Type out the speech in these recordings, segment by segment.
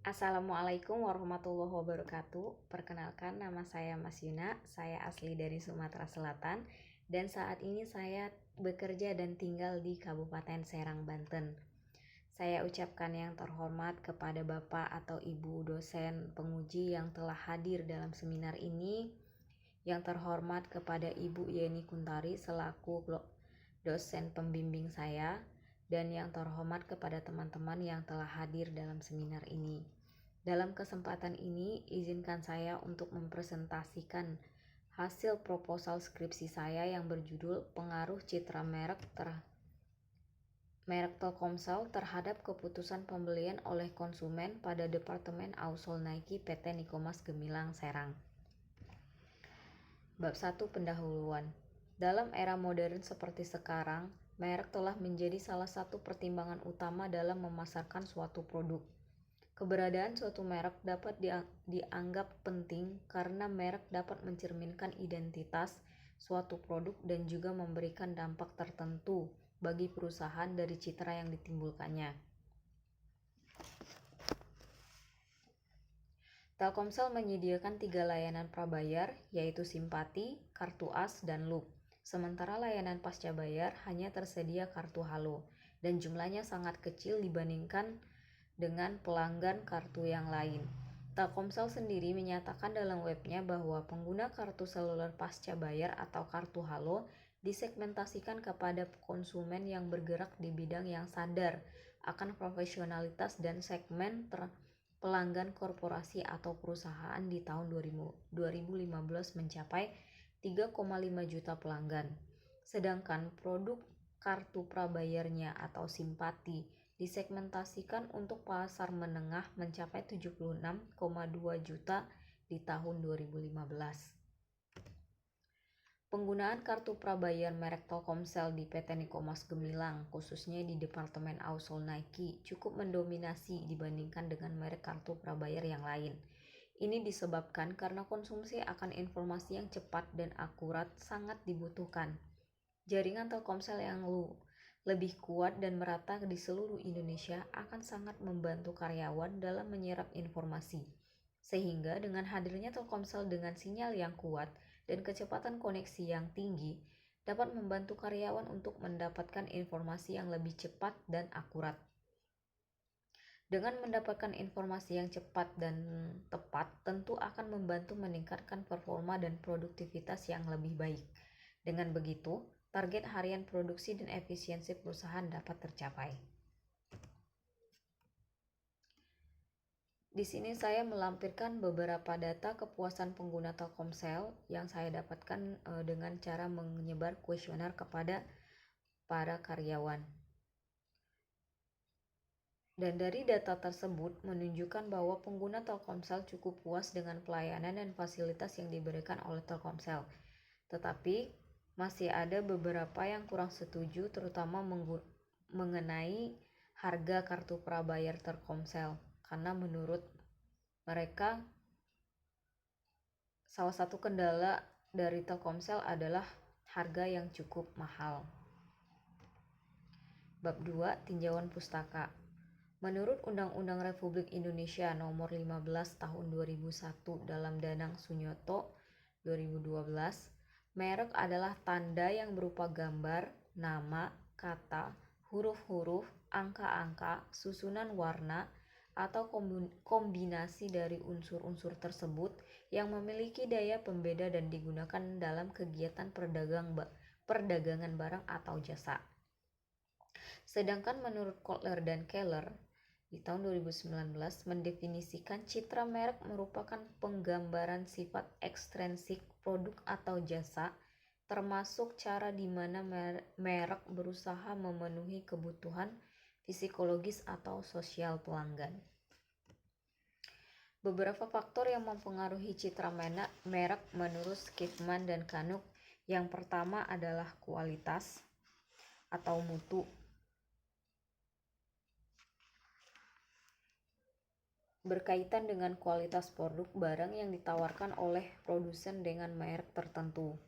Assalamualaikum warahmatullahi wabarakatuh. Perkenalkan, nama saya Mas Yuna. Saya asli dari Sumatera Selatan dan saat ini saya bekerja dan tinggal di Kabupaten Serang, Banten. Saya ucapkan yang terhormat kepada Bapak atau Ibu dosen penguji yang telah hadir dalam seminar ini. Yang terhormat kepada Ibu Yeni Kuntari selaku dosen pembimbing saya, dan yang terhormat kepada teman-teman yang telah hadir dalam seminar ini. Dalam kesempatan ini, izinkan saya untuk mempresentasikan hasil proposal skripsi saya yang berjudul Pengaruh Citra merek Telkomsel terhadap keputusan pembelian oleh konsumen pada Departemen Ausol Nike PT Nikomas Gemilang, Serang. Bab 1 Pendahuluan. Dalam era modern seperti sekarang, merek telah menjadi salah satu pertimbangan utama dalam memasarkan suatu produk. Keberadaan suatu merek dapat dianggap penting karena merek dapat mencerminkan identitas suatu produk dan juga memberikan dampak tertentu bagi perusahaan dari citra yang ditimbulkannya. Telkomsel menyediakan 3 layanan prabayar, yaitu Simpati, Kartu As, dan Loop. Sementara layanan pasca bayar hanya tersedia Kartu Halo, dan jumlahnya sangat kecil dibandingkan dengan pelanggan kartu yang lain. Telkomsel sendiri menyatakan dalam webnya bahwa pengguna kartu seluler pasca bayar atau Kartu Halo disegmentasikan kepada konsumen yang bergerak di bidang yang sadar akan profesionalitas dan segmen pelanggan korporasi atau perusahaan di tahun 2015 mencapai 3,5 juta pelanggan. Sedangkan produk kartu prabayarnya atau Simpati disegmentasikan untuk pasar menengah mencapai 76,2 juta di tahun 2015. Penggunaan kartu prabayar merek Telkomsel di PT Nikomas Gemilang, khususnya di Departemen Ausol Nike, cukup mendominasi dibandingkan dengan merek kartu prabayar yang lain. Ini disebabkan karena konsumsi akan informasi yang cepat dan akurat sangat dibutuhkan. Jaringan Telkomsel yang lebih kuat dan merata di seluruh Indonesia akan sangat membantu karyawan dalam menyerap informasi. Sehingga dengan hadirnya Telkomsel dengan sinyal yang kuat dan kecepatan koneksi yang tinggi dapat membantu karyawan untuk mendapatkan informasi yang lebih cepat dan akurat. Dengan mendapatkan informasi yang cepat dan tepat, tentu akan membantu meningkatkan performa dan produktivitas yang lebih baik. Dengan begitu, target harian produksi dan efisiensi perusahaan dapat tercapai. Di sini saya melampirkan beberapa data kepuasan pengguna Telkomsel yang saya dapatkan dengan cara menyebar kuesioner kepada para karyawan. Dan dari data tersebut menunjukkan bahwa pengguna Telkomsel cukup puas dengan pelayanan dan fasilitas yang diberikan oleh Telkomsel. Tetapi masih ada beberapa yang kurang setuju, terutama mengenai harga kartu prabayar Telkomsel. Karena menurut mereka, salah satu kendala dari Telkomsel adalah harga yang cukup mahal. Bab 2 Tinjauan Pustaka. Menurut Undang-Undang Republik Indonesia Nomor 15 Tahun 2001 dalam Danang Sunyoto 2012, merek adalah tanda yang berupa gambar, nama, kata, huruf-huruf, angka-angka, susunan warna, atau kombinasi dari unsur-unsur tersebut yang memiliki daya pembeda dan digunakan dalam kegiatan perdagangan barang atau jasa. Sedangkan menurut Kotler dan Keller di tahun 2019 mendefinisikan citra merek merupakan penggambaran sifat ekstrinsik produk atau jasa, termasuk cara di mana merek berusaha memenuhi kebutuhan psikologis atau sosial pelanggan. Beberapa faktor yang mempengaruhi citra merek menurut Skifman dan Kanuk. Yang pertama adalah kualitas atau mutu. Berkaitan dengan kualitas produk barang yang ditawarkan oleh produsen dengan merek tertentu,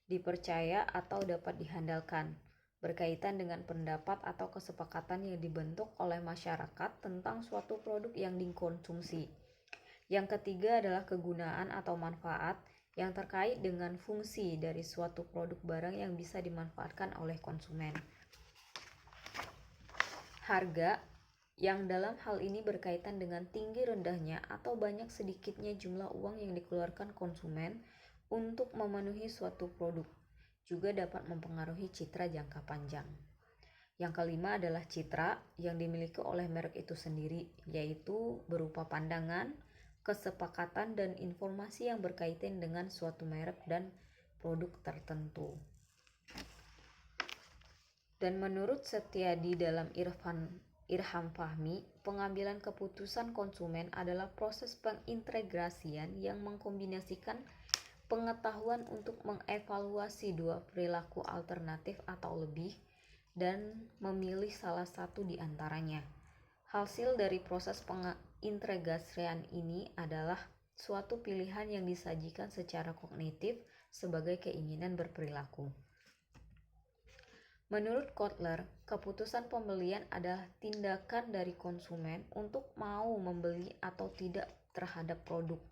dipercaya atau dapat dihandalkan. berkaitan dengan pendapat atau kesepakatan yang dibentuk oleh masyarakat tentang suatu produk yang dikonsumsi. Yang ketiga adalah kegunaan atau manfaat yang terkait dengan fungsi dari suatu produk barang yang bisa dimanfaatkan oleh konsumen. Harga yang dalam hal ini berkaitan dengan tinggi rendahnya atau banyak sedikitnya jumlah uang yang dikeluarkan konsumen untuk memenuhi suatu produk, juga dapat mempengaruhi citra jangka panjang. Yang kelima adalah citra yang dimiliki oleh merek itu sendiri, yaitu berupa pandangan, kesepakatan, dan informasi yang berkaitan dengan suatu merek dan produk tertentu. Dan menurut Setiadi dalam Irham Fahmi, pengambilan keputusan konsumen adalah proses pengintegrasian yang mengkombinasikan pengetahuan untuk mengevaluasi dua perilaku alternatif atau lebih dan memilih salah satu di antaranya. Hasil dari proses pengintegrasian ini adalah suatu pilihan yang disajikan secara kognitif sebagai keinginan berperilaku. Menurut Kotler, keputusan pembelian adalah tindakan dari konsumen untuk mau membeli atau tidak terhadap produk,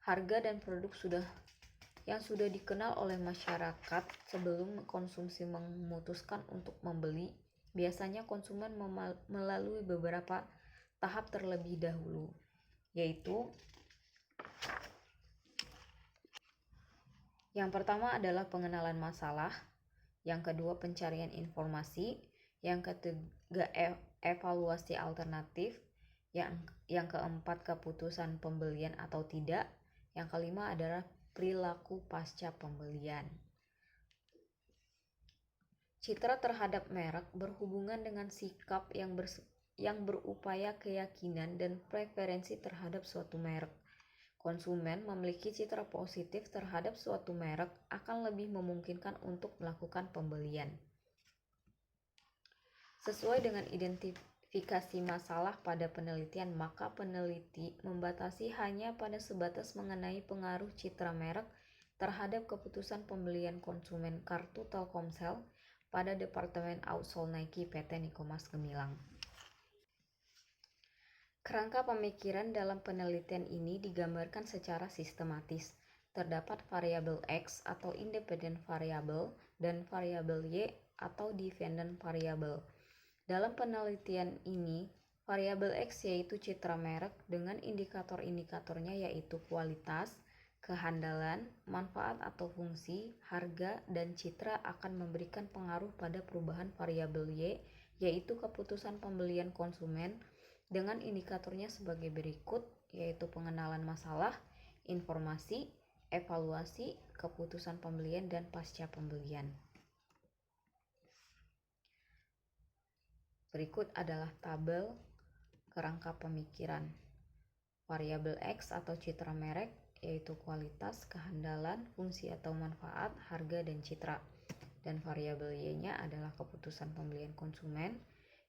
harga, dan produk yang sudah dikenal oleh masyarakat sebelum konsumsi memutuskan untuk membeli. Biasanya konsumen melalui beberapa tahap terlebih dahulu, yaitu yang pertama adalah pengenalan masalah, yang kedua pencarian informasi, yang ketiga evaluasi alternatif, yang keempat keputusan pembelian atau tidak, yang kelima adalah perilaku pasca pembelian. Citra terhadap merek berhubungan dengan sikap yang berupaya keyakinan dan preferensi terhadap suatu merek. Konsumen memiliki citra positif terhadap suatu merek akan lebih memungkinkan untuk melakukan pembelian. Sesuai dengan identifikasi masalah pada penelitian, maka peneliti membatasi hanya pada sebatas mengenai pengaruh citra merek terhadap keputusan pembelian konsumen kartu Telkomsel pada Departemen Ausol Nike PT Nikomas Gemilang. Kerangka pemikiran dalam penelitian ini digambarkan secara sistematis. Terdapat variabel X atau independent variable dan variabel Y atau dependent variable. Dalam penelitian ini, variabel X yaitu citra merek dengan indikator-indikatornya yaitu kualitas, kehandalan, manfaat atau fungsi, harga, dan citra akan memberikan pengaruh pada perubahan variabel Y yaitu keputusan pembelian konsumen dengan indikatornya sebagai berikut, yaitu pengenalan masalah, informasi, evaluasi, keputusan pembelian, dan pasca pembelian. Berikut adalah tabel kerangka pemikiran. Variabel X atau citra merek yaitu kualitas, kehandalan, fungsi atau manfaat, harga, dan citra. Dan variabel Y-nya adalah keputusan pembelian konsumen.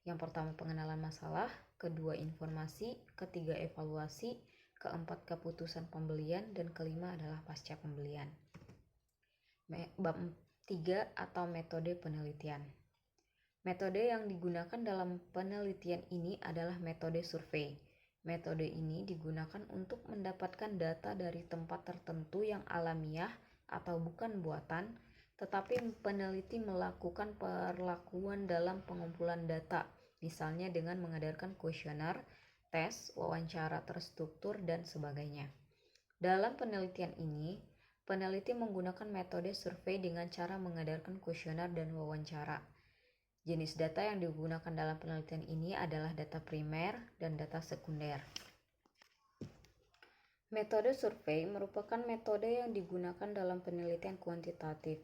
Yang pertama pengenalan masalah, kedua informasi, ketiga evaluasi, keempat keputusan pembelian, dan kelima adalah pasca pembelian. Bab 3 atau metode penelitian. Metode yang digunakan dalam penelitian ini adalah metode survei. Metode ini digunakan untuk mendapatkan data dari tempat tertentu yang alamiah atau bukan buatan, tetapi peneliti melakukan perlakuan dalam pengumpulan data, misalnya dengan mengadakan kuesioner, tes, wawancara terstruktur, dan sebagainya. Dalam penelitian ini, peneliti menggunakan metode survei dengan cara mengadakan kuesioner dan wawancara. Jenis data yang digunakan dalam penelitian ini adalah data primer dan data sekunder. Metode survei merupakan metode yang digunakan dalam penelitian kuantitatif.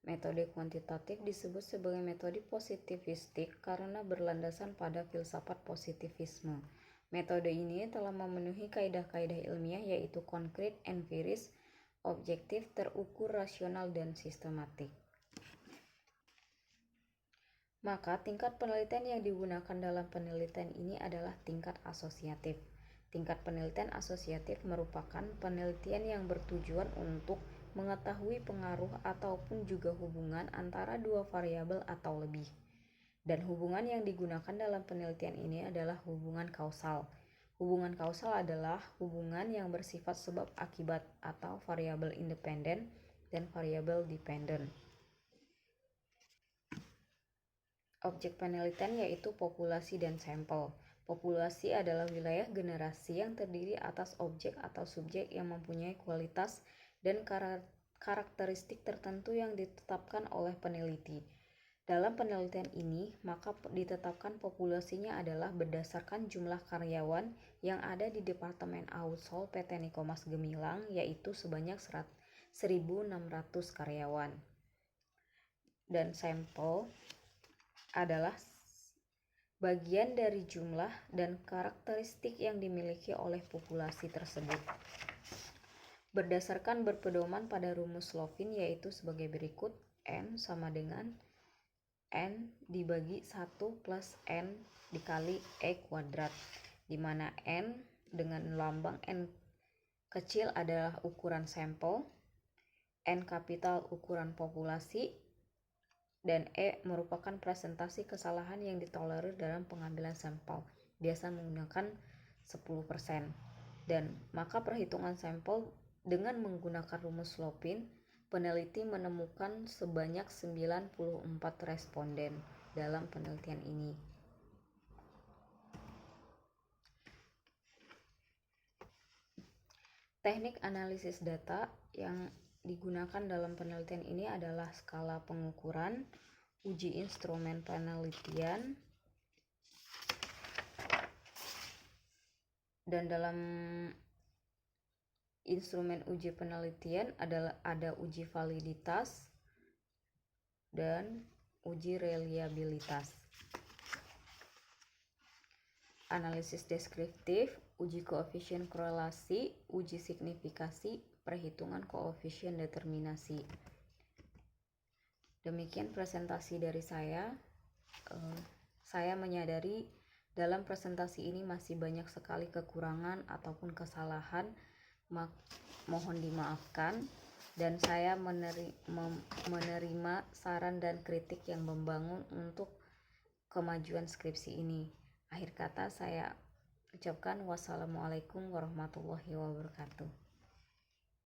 Metode kuantitatif disebut sebagai metode positivistik karena berlandasan pada filsafat positivisme. Metode ini telah memenuhi kaidah-kaidah ilmiah yaitu konkret, empiris, objektif, terukur, rasional, dan sistematik. Maka tingkat penelitian yang digunakan dalam penelitian ini adalah tingkat asosiatif. Tingkat penelitian asosiatif merupakan penelitian yang bertujuan untuk mengetahui pengaruh ataupun juga hubungan antara dua variabel atau lebih. Dan hubungan yang digunakan dalam penelitian ini adalah hubungan kausal. Hubungan kausal adalah hubungan yang bersifat sebab akibat atau variabel independen dan variabel dependen. Objek penelitian yaitu populasi dan sampel. Populasi adalah wilayah generasi yang terdiri atas objek atau subjek yang mempunyai kualitas dan karakteristik tertentu yang ditetapkan oleh peneliti. Dalam penelitian ini, maka ditetapkan populasinya adalah berdasarkan jumlah karyawan yang ada di Departemen Ausol PT Niko Mas Gemilang, yaitu sebanyak 1.600 karyawan. Dan sampel adalah bagian dari jumlah dan karakteristik yang dimiliki oleh populasi tersebut. Berdasarkan berpedoman pada rumus Slovin yaitu sebagai berikut: N sama dengan N dibagi 1 plus N dikali E kuadrat, di mana N dengan lambang N kecil adalah ukuran sampel, N kapital ukuran populasi, dan E merupakan presentasi kesalahan yang ditolerir dalam pengambilan sampel, biasa menggunakan 10%. Dan maka perhitungan sampel dengan menggunakan rumus Slovin, peneliti menemukan sebanyak 94 responden dalam penelitian ini. Teknik analisis data yang digunakan dalam penelitian ini adalah skala pengukuran, uji instrumen penelitian, dan dalam instrumen uji penelitian ada uji validitas dan uji reliabilitas. Analisis deskriptif, uji koefisien korelasi, uji signifikasi, perhitungan koefisien determinasi. Demikian presentasi dari saya. Saya menyadari dalam presentasi ini masih banyak sekali kekurangan ataupun kesalahan, mohon dimaafkan, dan saya menerima saran dan kritik yang membangun untuk kemajuan skripsi ini. Akhir kata saya ucapkan wassalamualaikum warahmatullahi wabarakatuh.